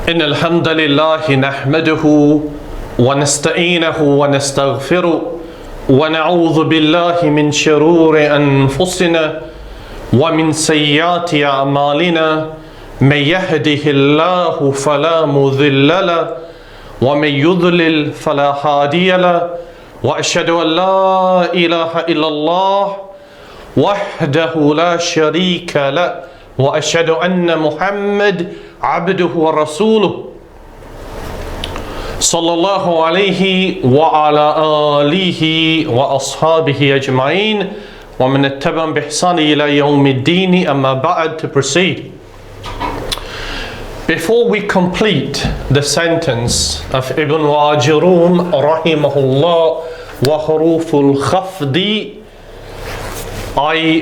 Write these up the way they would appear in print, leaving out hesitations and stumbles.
إن الحمد لله نحمده ونستعينه ونستغفره ونعوذ بالله من شرور أنفسنا ومن سيئات أعمالنا من يهده الله فلا مضل له ومن يضلل فلا هادي له وأشهد أن لا إله إلا الله وحده لا شريك له وأشهد أن محمد عبده ورسوله صلى الله عليه وعلى آله وأصحابه أجمعين ومن اتبعهم بإحسان إلى يوم الدين. أما بعد, to proceed. Before we complete the sentence of Ibn al-Ajrumiyyah rahimahullah wa huruful khafdi,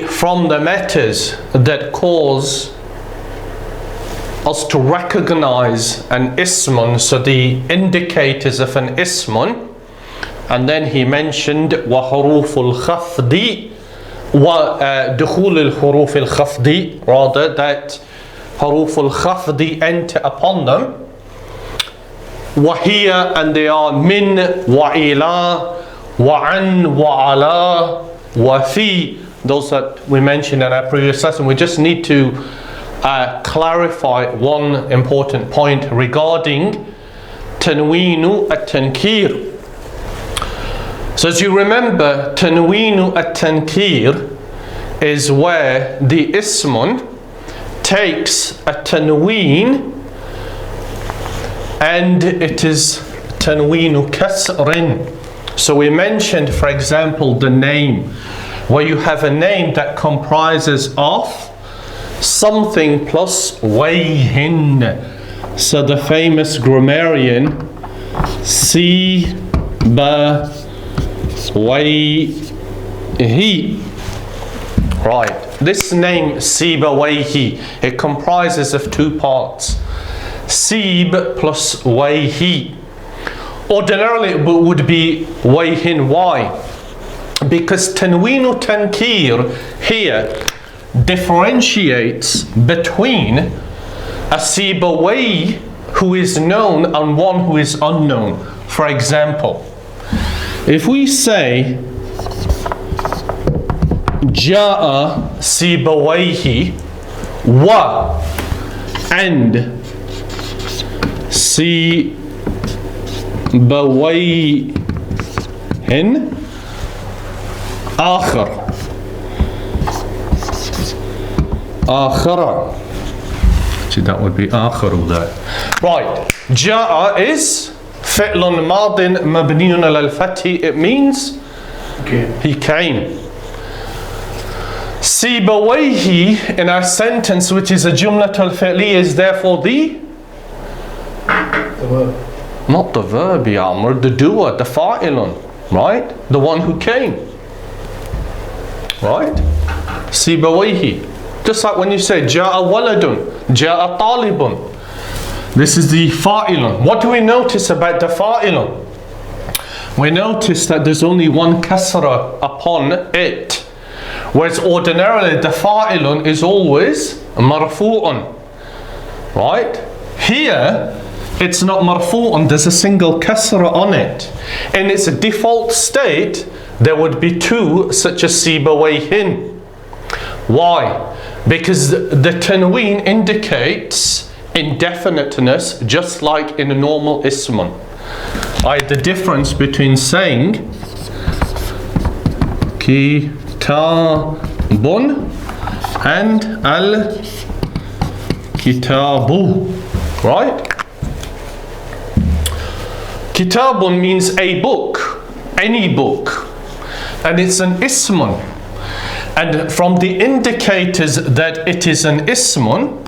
from the matters that cause us to recognize an ismun, so the indicators of an ismun, and then he mentioned wa huruful khafdi wa dukhul al-huruf al-khafdi, rather that huruful khafdi enter upon them. Wahiya, and they are min wa ila wa an wa ala wa fi, those that we mentioned in our previous lesson. We just need to clarify one important point regarding tanweenu at-tankir. So as you remember, tanweenu at-tankir is where the ismun takes a tanween and it is tanweenu kasrin. So we mentioned, for example, the name, where you have a name that comprises of something plus wayhin. So the famous grammarian Sibawayhi, right, this name Sibawayhi, it comprises of two parts, Sib plus Wayhi. Ordinarily it would be Wayhin. Why? Because tanweenu tankir here differentiates between a Sibawayh who is known and one who is unknown. For example, if we say Ja'a Sibawayhi wa, and Sibawayhin آخر آخر, see, that would be آخر there. Right, جاء is فعل ماض مبني على الفتح. It means he came. Sibawayhi in our sentence, which is a jumlat al-fi'li, is therefore the verb. Not the verb, ya Amr, the doer, the fa'ilun, right? The one who came. Right? Sibawayhi. Just like when you say Ja'a waladun, Ja'a talibun. This is the fa'ilun. What do we notice about the fa'ilun? We notice that there's only one kasra upon it, whereas ordinarily the fa'ilun is always marfu'un. Right? Here it's not marfu'un, there's a single kasra on it. In its default state there would be two, such as Sibawayhin. Why? Because the tanween indicates indefiniteness, just like in a normal ismun. The difference between saying kitabun and al-kitabu, right? Kitabun means a book, any book. And it's an ismun, and from the indicators that it is an ismun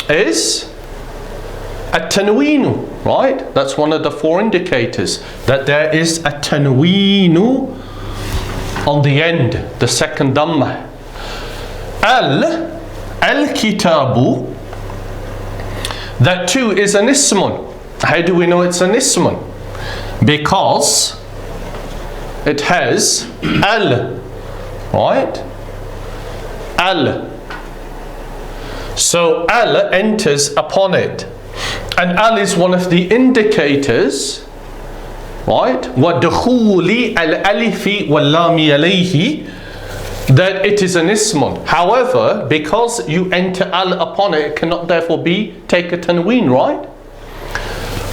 is a tanweenu, right? That's one of the four indicators, that there is a tanweenu on the end, the second dhammah. Al-kitabu, that too is an ismun. How do we know it's an ismun? Because it has al, right? Al. So al enters upon it. And al is one of the indicators, right? وَدُخُولِ الْأَلِفِ وَاللَّامِ عَلَيْهِ, that it is an ismun. However, because you enter al upon it, it cannot therefore take a tanween, right?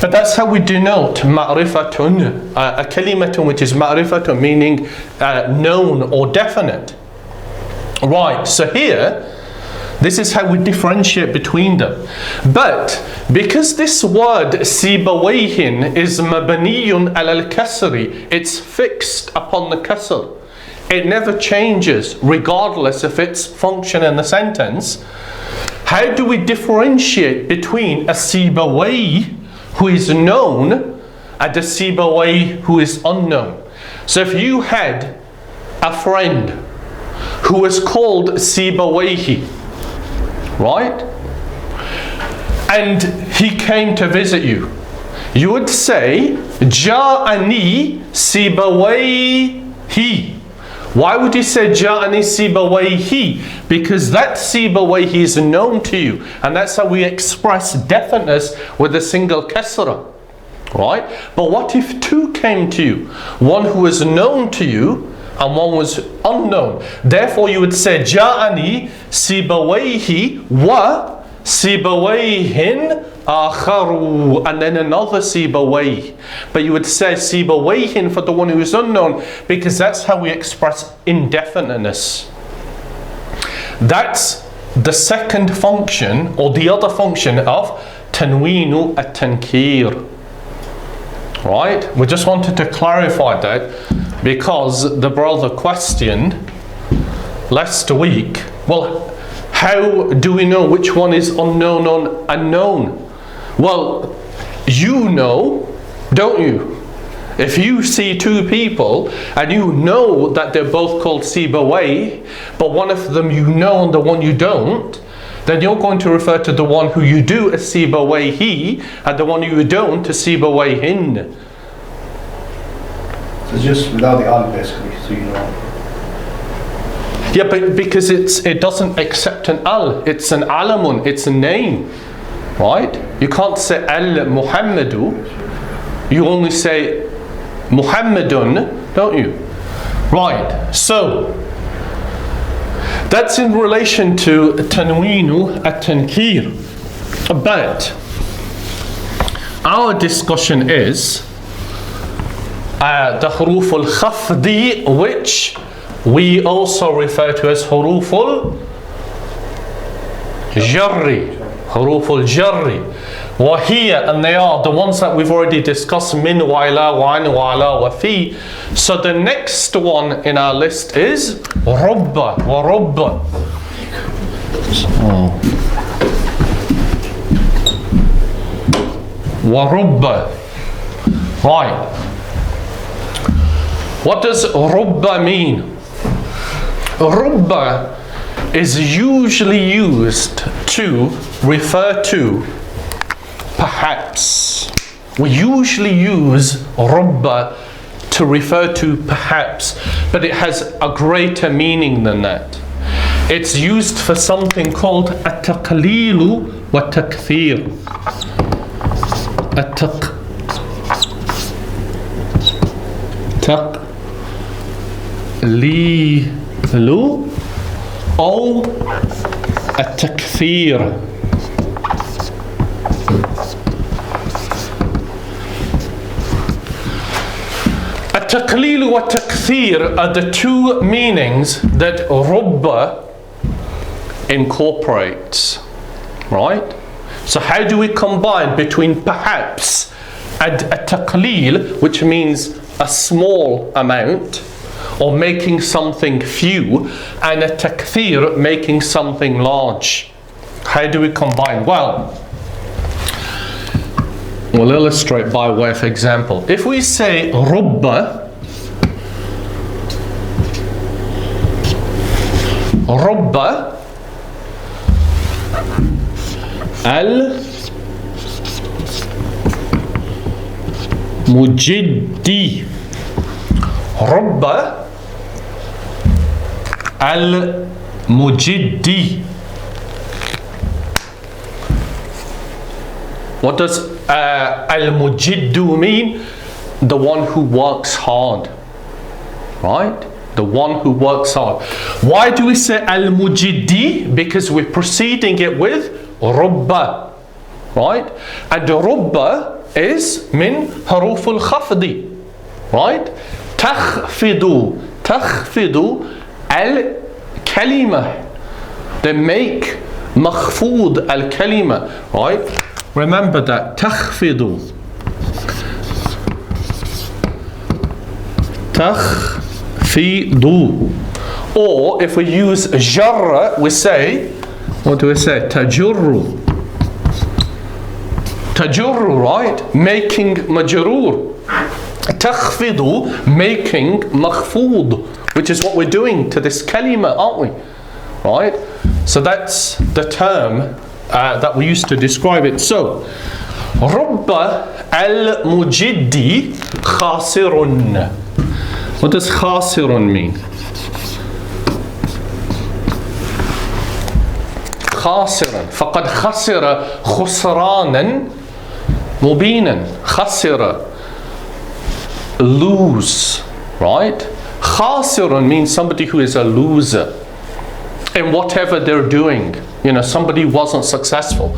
But that's how we denote ma'rifatun, a kalimatun which is ma'rifatun, meaning known or definite. Right, so here, this is how we differentiate between them. But because this word sibawayhin is mabaniyun al-kasri, it's fixed upon the kasr. It never changes regardless of its function in the sentence. How do we differentiate between a sibawayh who is known and a sibawayh who is unknown? So if you had a friend who was called Sibawayhi, right? And he came to visit you, you would say Ja'ani Sibawayhi. Why would you say Ja'ani Sibawayhi? Because that Sibawayhi is known to you, and that's how we express definiteness with a single kasra, right? But what if two came to you, one who was known to you and one was unknown? Therefore you would say Ja'ani Sibawayhi wa Sibawayhin akharu, and then another Sibawayh. But you would say Sibawayhin for the one who is unknown, because that's how we express indefiniteness. That's the second function, or the other function of tanweenu at-tankir. Right? We just wanted to clarify that, because the brother questioned last week, well, how do we know which one is unknown or unknown? Well, you know, don't you? If you see two people and you know that they're both called Sibawayh, but one of them you know and the one you don't, then you're going to refer to the one who you do as Sibawayhi and the one you don't as Sibawayhin. So it's just without the al basically, so you know. Yeah, but because it doesn't accept an al, it's an alamun, it's a name, right? You can't say al-Muhammadu, you only say Muhammadun, don't you? Right, so that's in relation to tanweenu at-tankir. But our discussion is the huruf al-khafdi, which we also refer to as huruf al-jarri, huruf al-jarri. وَهِيَ, and they are the ones that we've already discussed, min wa ila wa an wa ala wa fi. So the next one in our list is rubba wa rubba. Wa rubba. Right. What does rubba mean? Rubba is usually used to refer to perhaps. We usually use rubba to refer to perhaps, but it has a greater meaning than that. It's used for something called at-taqlilu wa takthir. Taqlilu or at-takthir. At-taqlil wa takthir are the two meanings that rubba incorporates, right? So how do we combine between perhaps and at-taqlil, which means a small amount or making something few, and at-takthir, making something large? How do we combine? Well, we'll illustrate by way of example. If we say rubba, rubba al-mujiddi, rubba al-mujiddi. What does al-mujiddu mean? The one who works hard. Right? The one who works hard. Why do we say al-mujiddi? Because we're preceding it with rubba. Right? And rubba is min haruf al-khafdi. Right? Takhfidu al-kalima. They make makhfud al-kalima. Right? Remember that. Takhfidu. Or if we use jarra, we say, what do we say? Tajurru. Tajurru, right? Making majrur. Takhfidu, making makhfud, which is what we're doing to this kalima, aren't we? Right? So that's the term that we used to describe it. So, rubba al-mujiddi khasirun. What does khasirun mean? خاسرا فقد خسر خسرانا مبينا خسر lose, right? خاسر means somebody who is a loser in whatever they're doing. You know, somebody wasn't successful.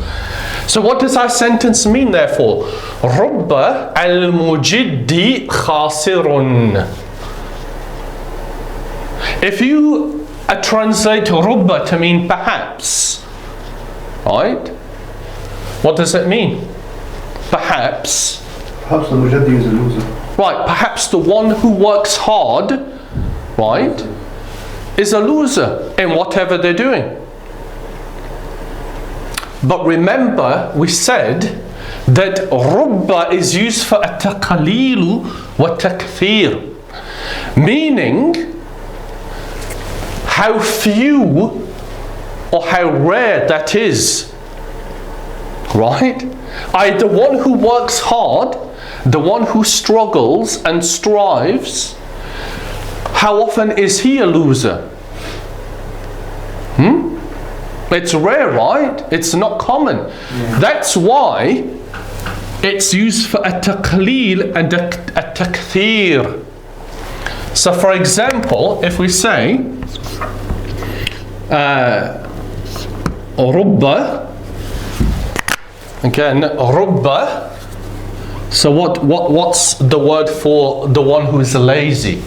So what does our sentence mean therefore? رب المجد خاسر. If you translate rubba to mean perhaps, right? What does it mean? Perhaps. Perhaps the mujaddi is a loser. Right, perhaps the one who works hard, right, is a loser in whatever they're doing. But remember, we said that rubba is used for at-taqlilu wa takthir, meaning how few or how rare that is, right? The one who works hard, the one who struggles and strives, how often is he a loser? It's rare, right? It's not common. Yeah. That's why it's used for at-taqleel and at-takthir. So for example, if we say rubba, again rubba, so what's the word for the one who is lazy?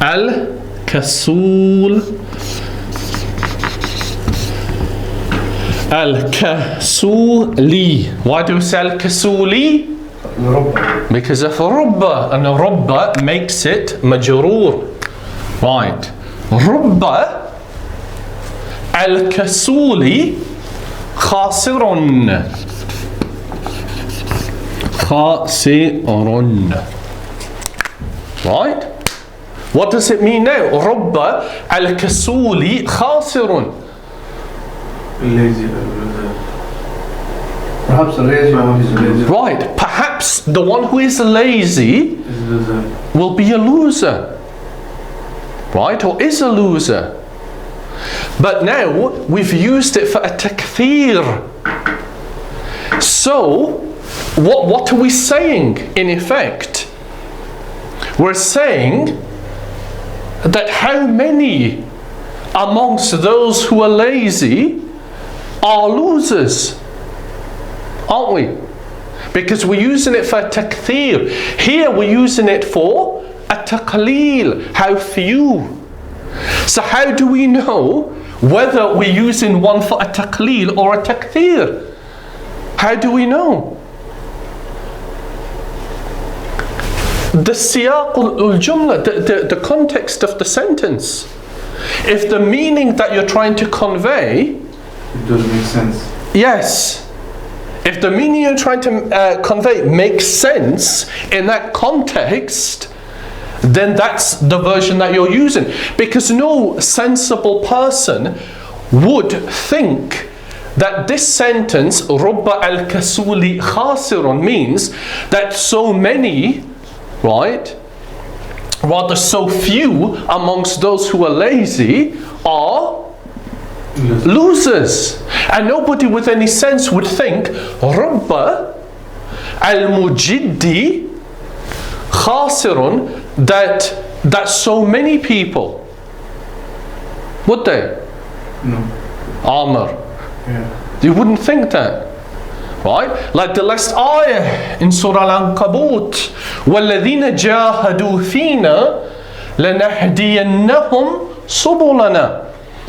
Al-kasul. Al-kasuli. Why do we say al-kasuli? Because of rubba, and rubba makes it majroor. Right. Rubba al-kasuli khasirun. Khasirun. Right? What does it mean now? Rubba al-kasuli khasirun. Lazy. Perhaps the lazy one is lazy. Right. Perhaps the one who is lazy will be a loser. Right? Or is a loser. But now we've used it for a takthir. So what are we saying in effect? We're saying that how many amongst those who are lazy are losers, aren't we? Because we're using it for takthir. Here we're using it for a taqleel, how few. So how do we know whether we're using one for a taqleel or a takthir? How do we know? The siyaq al-jumla, the context of the sentence. If the meaning that you're trying to convey, it doesn't make sense. Yes. If the meaning you're trying to convey makes sense in that context, then that's the version that you're using. Because no sensible person would think that this sentence, rubba al-kasuli khasirun, means that so many, right, rather so few amongst those who are lazy are losers. And nobody with any sense would think rubba al-mujiddi khasirun, that so many people, would they? No. Amr. Yeah. You wouldn't think that. Right? Like the last ayah in Surah Al-Ankabut, وَالَّذِينَ جَاهَدُوا فِينَا لَنَهْدِيَنَّهُمْ سُبُلَنَا,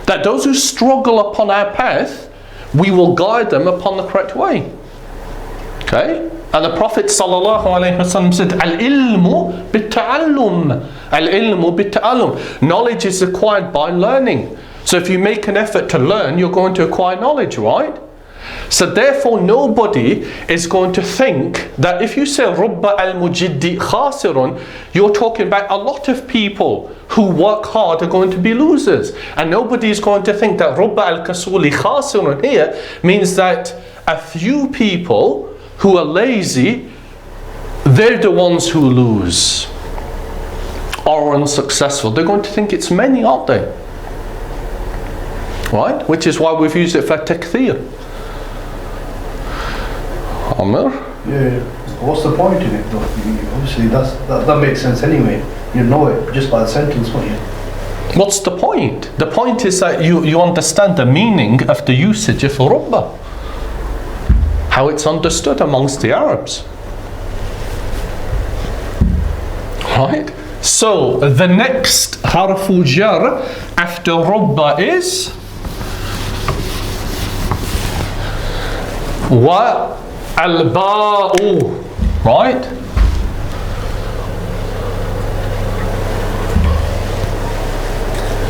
that those who struggle upon our path, we will guide them upon the correct way. Okay? And the Prophet ﷺ said, Al-ilmu bit-ta'allum. Al-ilmu bit-ta'allum. Knowledge is acquired by learning. So if you make an effort to learn, you're going to acquire knowledge, right? So therefore nobody is going to think that if you say rubba al-mujiddi khasirun, you're talking about a lot of people who work hard are going to be losers. And nobody is going to think that rubba al-kasuli khasirun here means that a few people who are lazy, they're the ones who lose or are unsuccessful. They're going to think it's many, aren't they? Right? Which is why we've used it for takthir. Amr? Yeah. What's the point in it though? Obviously that makes sense anyway. You know it just by the sentence, won't you? What's the point? The point is that you understand the meaning of the usage of rubba, how it's understood amongst the Arabs. Right? So the next harfu jar after rubba is wa al-ba'u, right?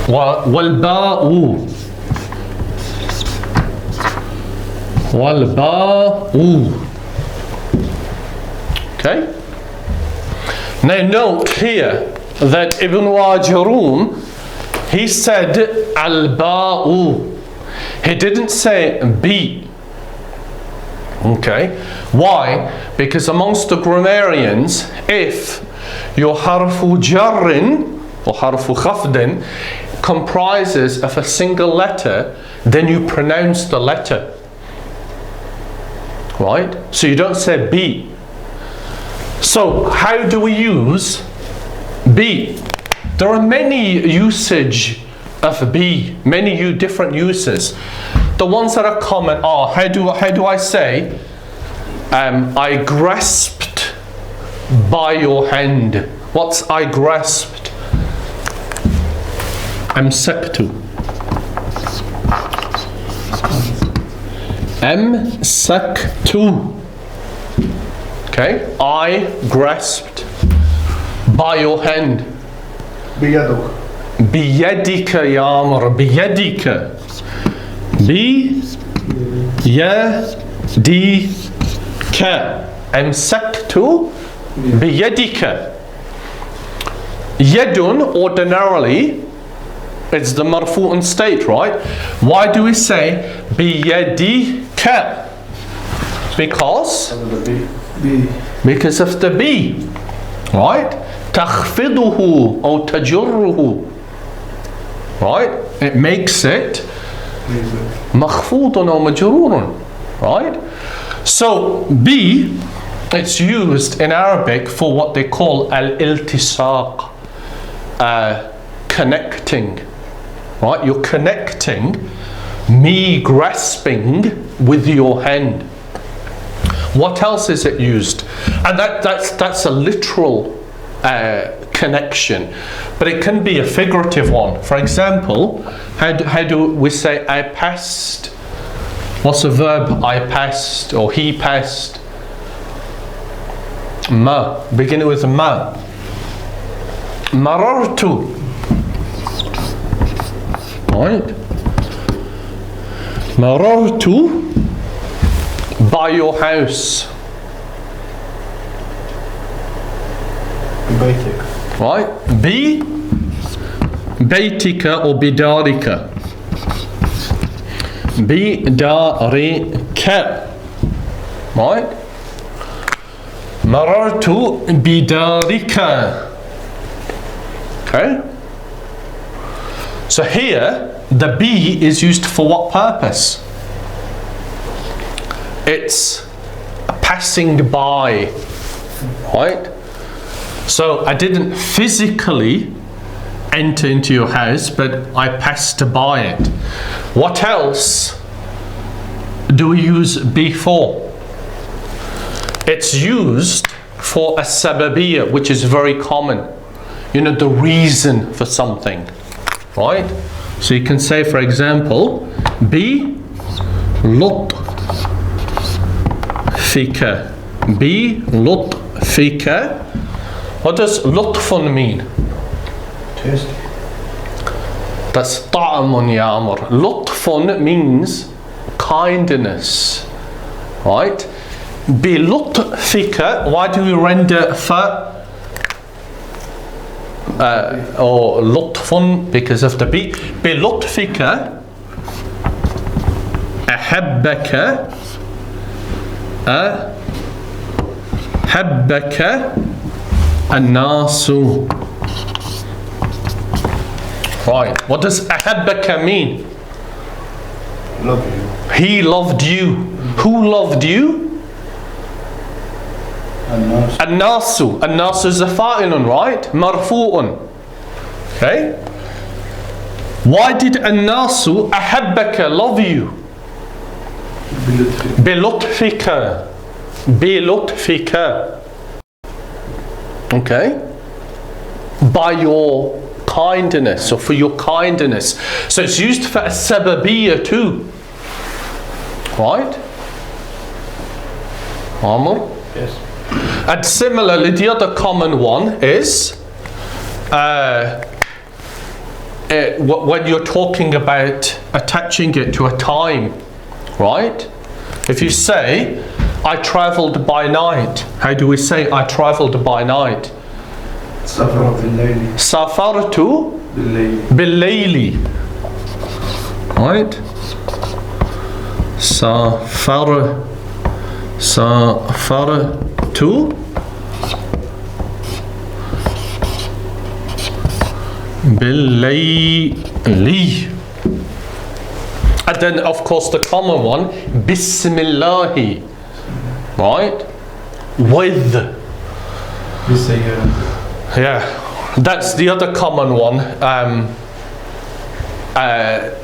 Wal-ba'u. Wal-ba'u. Okay? Now note here that Ibn Wajarum, he said al-ba'u. He didn't say bi. Okay? Why? Because amongst the grammarians, if your harfu jarrin or harfu khafdin comprises of a single letter, then you pronounce the letter. Right? So you don't say bi. So how do we use bi? There are many usage of bi, many different uses. The ones that are common are, how do I say, I grasped by your hand. What's I grasped? Amsaktu. Amsaktu. Okay, I grasped by your hand. Biyaduk. Biyadika ya Amr, biyadika. Biyadika. Amsaktu biyadika. Yadun ordinarily it's the marfu'un state, right? Why do we say biyadika? Because of the B, right? Takhfiduhu or tajurruhu, right? It makes it makhfudun or majrurun, right? So B, it's used in Arabic for what they call al-iltisaq, connecting, right? You're connecting me grasping with your hand. What else is it used? And that's a literal connection, but it can be a figurative one. For example, how do we say I passed? What's a verb? I passed or he passed. Ma, beginning with ma. Marartu. Right? Marartu. By your house. Baitik. Right? Bi baitika or bidarika. Bidarika. Right? Marartu bidarika. Okay? So here the be is used for what purpose? It's passing by, right? So I didn't physically enter into your house, but I passed by it. What else do we use be for? It's used for as-Sababiyyah, which is very common. You know, the reason for something, right? So you can say, for example, be lutfika. Be lutfika. What does lutfun mean? Tasty. That's ta'amun ya amr. Lutfun means kindness, right? Bi lutfika, why do we render fa or lutfun? Because of the bi. Bi lutfika ahabbaka ahabbaka an-nasu. Right, what does ahabbaka mean? Love you. He loved you. Who loved you? An-nasu. An-nasu is a fa'ilun, right? Marfu'un. Okay? Why did an-nasu ahabbaka love you? Bilutfika. Bilutfika. Okay? By your kindness, or for your kindness. So it's used for as-Sababiyyah too. Right? Amr? Yes. And similarly, the other common one is when you're talking about attaching it to a time, right? If you say, I travelled by night, how do we say I travelled by night? Safartu bil-layli. Right? Safartu bil-layli. And then of course the common one, Bismillahi. Right? With. Yeah, that's the other common one.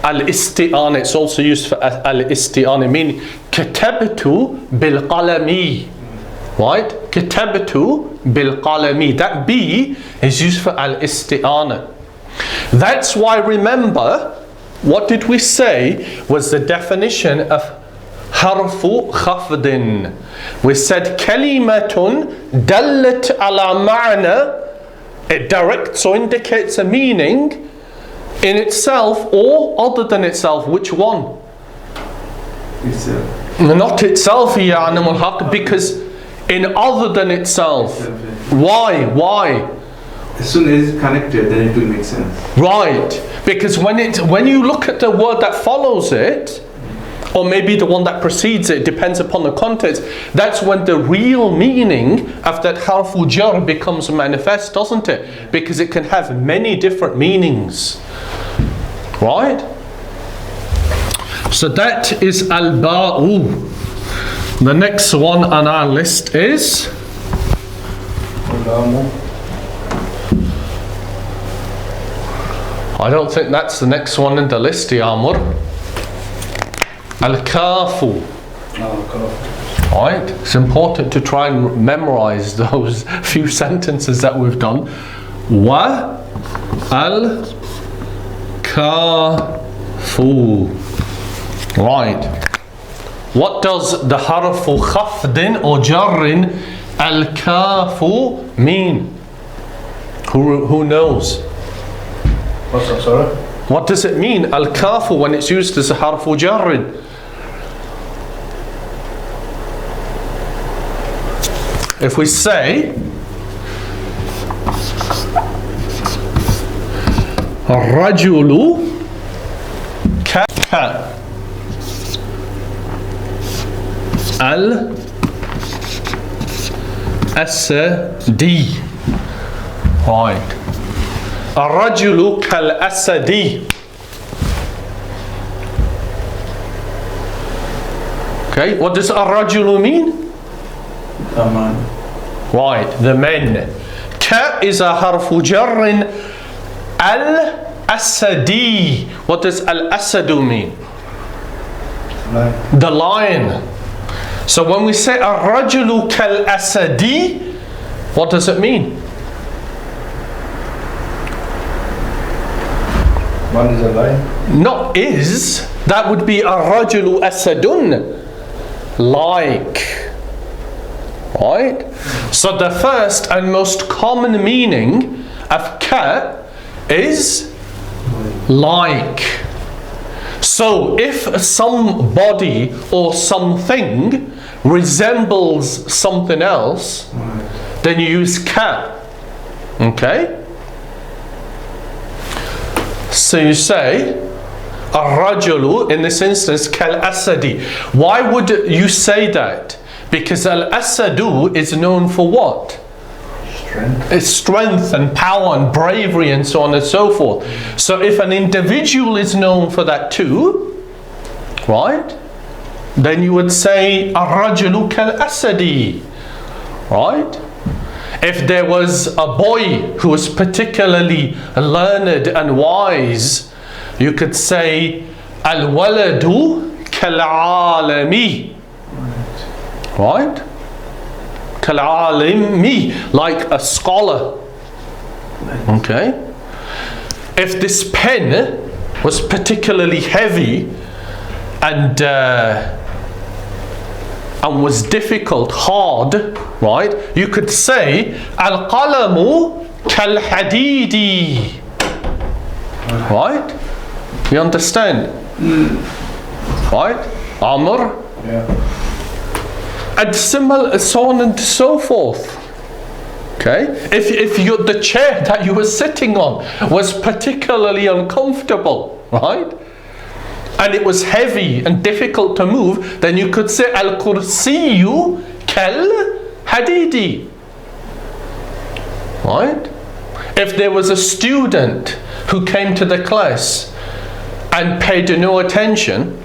Al-Isti'ana, it's also used for al-Isti'ana, meaning katabtu bil-qalami. Right? Katabtu bil-qalami. That B is used for al-Isti'ana. That's why, remember, what did we say was the definition of harfu khafdin? We said kalimatun dallat ala ma'na. It directs or indicates a meaning in itself or other than itself. Which one? Itself. Not itself, ya animal haq, because in other than itself. Why? Why? As soon as it's connected, then it will make sense. Right. Because when you look at the word that follows it, or maybe the one that precedes it, depends upon the context, that's when the real meaning of that harfu jar becomes manifest, doesn't it? Because it can have many different meanings. Right? So that is al-ba'u. The next one on our list is I don't think that's the next one in the list, Amr. Al-kafu. Right? It's important to try and memorize those few sentences that we've done. Wa al-kafu. Right. What does the harfu khafdin or jarrin al-kafu mean? Who knows? What's that, sorry? What does it mean, al-kafu, when it's used as a harfu jarrin? If we say Rajulu ka al-asadi. Right. Rajulu kal-asadi. Okay, what does ar-rajulu mean? Aman. Right, the men. Ka is a harfu jarrin al-asadi. What does al-asadu mean? Lion. The lion. So when we say ar-rajulu kal-asadi, what does it mean? One is a lion. Not is, that would be ar-rajulu asadun. Like. Right? So the first and most common meaning of ka is like. So if somebody or something resembles something else, then you use ka. Okay? So you say ar-rajulu in this instance kal-asadi. Why would you say that? Because al-asadu is known for what? Strength. It's strength and power and bravery and so on and so forth. So if an individual is known for that too, right, then you would say ar-rajulu kal-asadi, right? If there was a boy who was particularly learned and wise, you could say al-waladu kal-alami, right? Kal-alimi, like a scholar. Okay? If this pen was particularly heavy and was difficult, hard, right? You could say al-qalamu kal-hadidi, right? You understand? Right? Amr? Yeah. And similar, so on and so forth. Okay? If the chair that you were sitting on was particularly uncomfortable, right? And it was heavy and difficult to move, then you could say al-kursiyu kal-hadidi. Right? If there was a student who came to the class and paid no attention,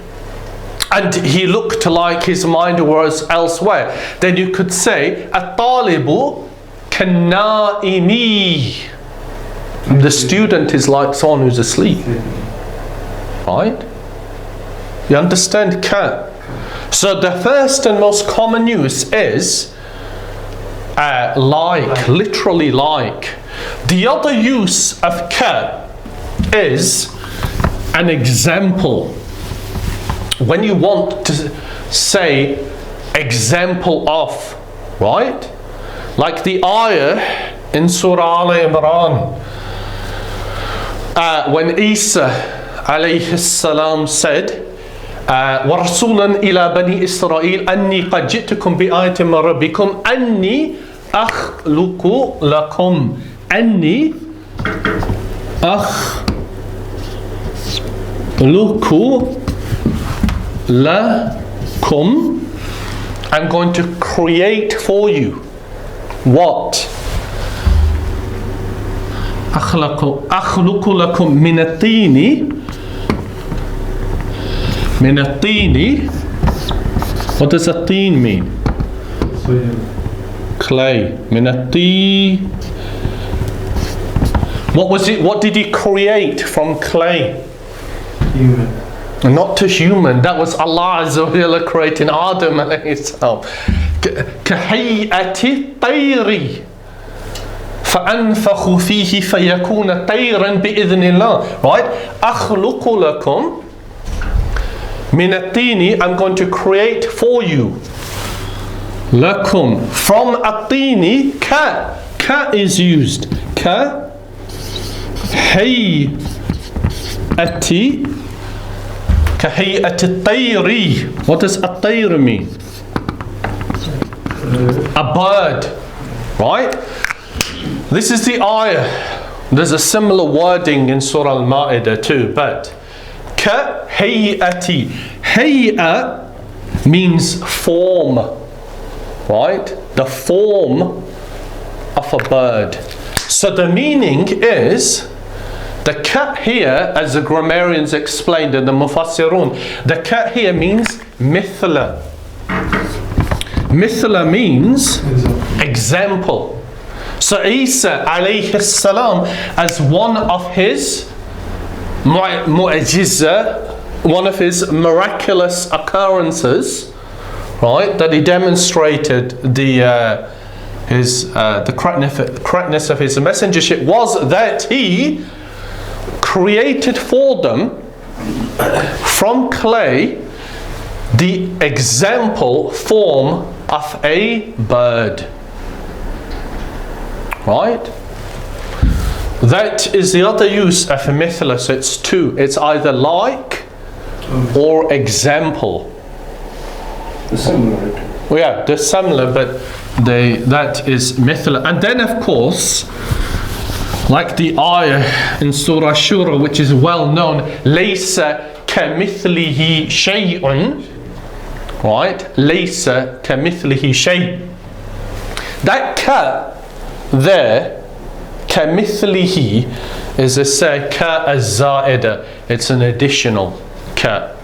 and he looked like his mind was elsewhere, then you could say at-talibu kan-naimi. The student is like someone who's asleep. Right? You understand ka? So the first and most common use is like, literally like. The other use of ka is an example. When you want to say example of, right? Like the ayah in Surah Al-Imran, when Isa alayhi salam said, وَرَسُولًا إِلَى بَنِي إِسْرَائِيلَ أَنِّي قَدْ جِئْتُكُمْ بِآيَةٍ مِّن رَبِّكُمْ أَنِّي أَخْلُقُ لَكُمْ أَنِّي أَخْلُقُ لَكُمْ, I'm going to create for you. What? أخلق لكم من الطين. من الطين. What does الطين mean? Clay. من الطين. What was it? What did he create from clay? Human. Not to human. That was Allah Azza wa Jalla creating Adam alayhi salam. كهيئة الطير فأنفخ فيه فيكون طيرا بإذن الله. Right? أخلق لكم من الطين. I'm going to create for you. لكم. From الطين ka. Ka is used. Ka هيئة كهيئة الطير. What does الطير mean? A bird, right? This is the ayah. There's a similar wording in Surah Al-Ma'idah too, but كهيئة. Hay'a means form, right? The form of a bird. So the meaning is, the ka here, as the grammarians explained in the Mufassirun, the ka here means mithla. Mithla means example. So Isa alayhi salam, as one of his mu'jiza, one of his miraculous occurrences, right, that he demonstrated the correctness of his messengership, was that he created for them from clay the example form of a bird. Right? That is the other use of a mithla. So it's two. It's either like or example. The similar. Well, yeah, they're similar, but that is mithla. And then, of course, like the ayah in Surah Shura, which is well known, Laysa kamithlihi shay'un. Right? Laysa kamithlihi shay'. That ka there, kamithlihi, is a ka az-za'ida. It's an additional ka.